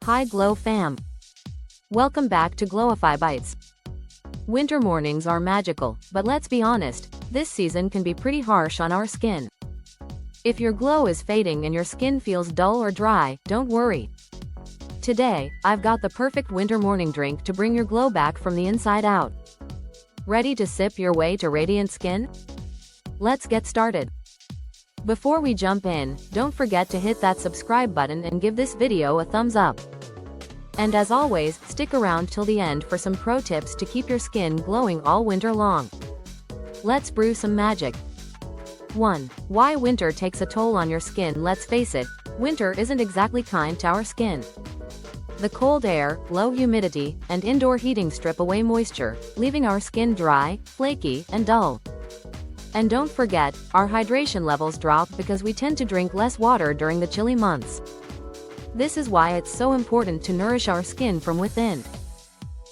Hi Glow fam! Welcome back to Glowifybites. Winter mornings are magical, but let's be honest, this season can be pretty harsh on our skin. If your glow is fading and your skin feels dull or dry, don't worry. Today, I've got the perfect winter morning drink to bring your glow back from the inside out. Ready to sip your way to radiant skin? Let's get started. Before we jump in, don't forget to hit that subscribe button and give this video a thumbs up. And as always, stick around till the end for some pro tips to keep your skin glowing all winter long. Let's brew some magic. 1. Why winter takes a toll on your skin. Let's face it, winter isn't exactly kind to our skin. The cold air, low humidity, and indoor heating strip away moisture, leaving our skin dry, flaky, and dull. And don't forget, our hydration levels drop because we tend to drink less water during the chilly months. This is why it's so important to nourish our skin from within.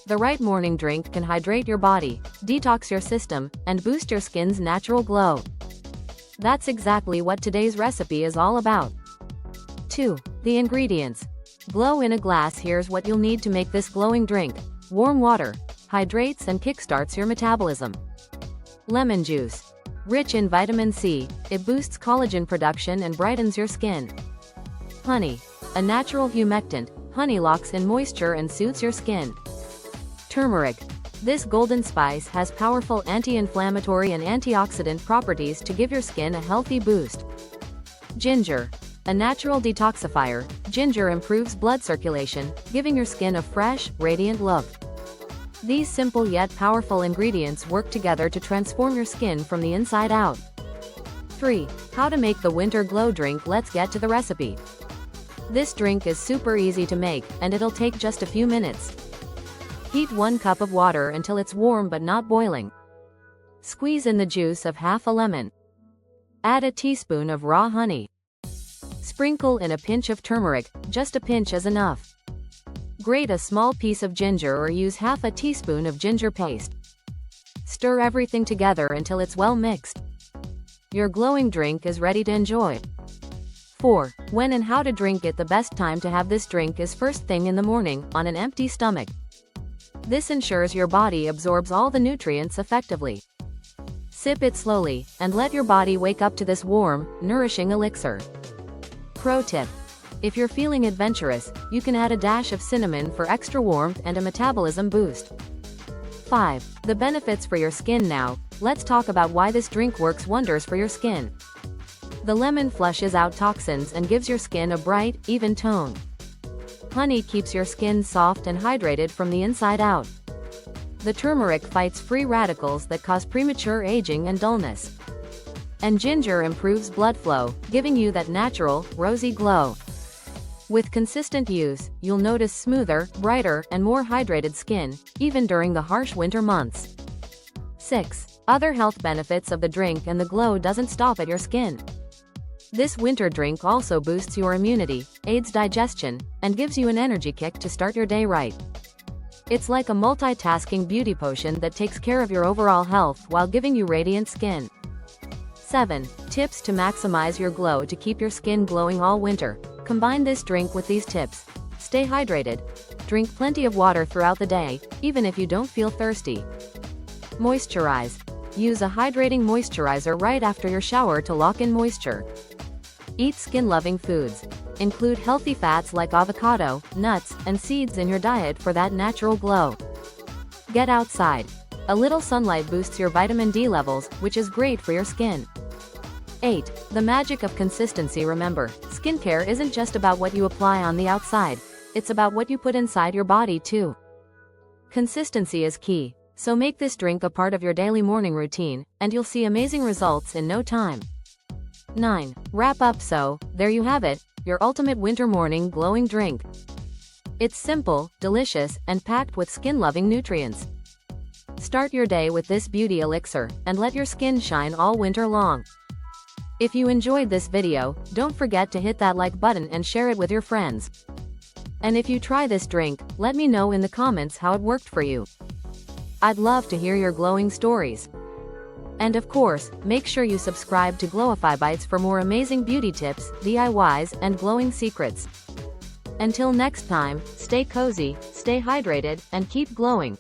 The right morning drink can hydrate your body, detox your system, and boost your skin's natural glow. That's exactly what today's recipe is all about. 2. The ingredients. Glow in a glass. Here's what you'll need to make this glowing drink. Warm water, hydrates and kickstarts your metabolism. Lemon juice. Rich in vitamin C, it boosts collagen production and brightens your skin. Honey. A natural humectant, honey locks in moisture and soothes your skin. Turmeric. This golden spice has powerful anti-inflammatory and antioxidant properties to give your skin a healthy boost. Ginger. A natural detoxifier, ginger improves blood circulation, giving your skin a fresh, radiant look. These simple yet powerful ingredients work together to transform your skin from the inside out. 3. How to make the winter glow drink. Let's get to the recipe. This drink is super easy to make, and it'll take just a few minutes. Heat 1 cup of water until it's warm but not boiling. Squeeze in the juice of half a lemon. Add a teaspoon of raw honey. Sprinkle in a pinch of turmeric, just a pinch is enough. Grate a small piece of ginger or use half a teaspoon of ginger paste. Stir everything together until it's well mixed. Your glowing drink is ready to enjoy. 4. When and how to drink it. The best time to have this drink is first thing in the morning, on an empty stomach. This ensures your body absorbs all the nutrients effectively. Sip it slowly, and let your body wake up to this warm, nourishing elixir. Pro tip. If you're feeling adventurous, you can add a dash of cinnamon for extra warmth and a metabolism boost. 5. The benefits for your skin. Now, let's talk about why this drink works wonders for your skin. The lemon flushes out toxins and gives your skin a bright, even tone. Honey keeps your skin soft and hydrated from the inside out. The turmeric fights free radicals that cause premature aging and dullness. And ginger improves blood flow, giving you that natural, rosy glow. With consistent use, you'll notice smoother, brighter, and more hydrated skin, even during the harsh winter months. 6. Other health benefits of the drink. And the glow doesn't stop at your skin. This winter drink also boosts your immunity, aids digestion, and gives you an energy kick to start your day right. It's like a multitasking beauty potion that takes care of your overall health while giving you radiant skin. 7. Tips to maximize your glow. To keep your skin glowing all winter, combine this drink with these tips. Stay hydrated. Drink plenty of water throughout the day, even if you don't feel thirsty. Moisturize. Use a hydrating moisturizer right after your shower to lock in moisture. Eat skin-loving foods. Include healthy fats like avocado, nuts, and seeds in your diet for that natural glow. Get outside. A little sunlight boosts your vitamin D levels, which is great for your skin. 8. The magic of consistency. Remember, skincare isn't just about what you apply on the outside, it's about what you put inside your body too. Consistency is key, so make this drink a part of your daily morning routine, and you'll see amazing results in no time. 9. Wrap up. So, there you have it, your ultimate winter morning glowing drink. It's simple, delicious, and packed with skin-loving nutrients. Start your day with this beauty elixir, and let your skin shine all winter long. If you enjoyed this video, don't forget to hit that like button and share it with your friends. And if you try this drink, let me know in the comments how it worked for you. I'd love to hear your glowing stories. And of course, make sure you subscribe to Glowifybites for more amazing beauty tips, DIYs, and glowing secrets. Until next time, stay cozy, stay hydrated, and keep glowing.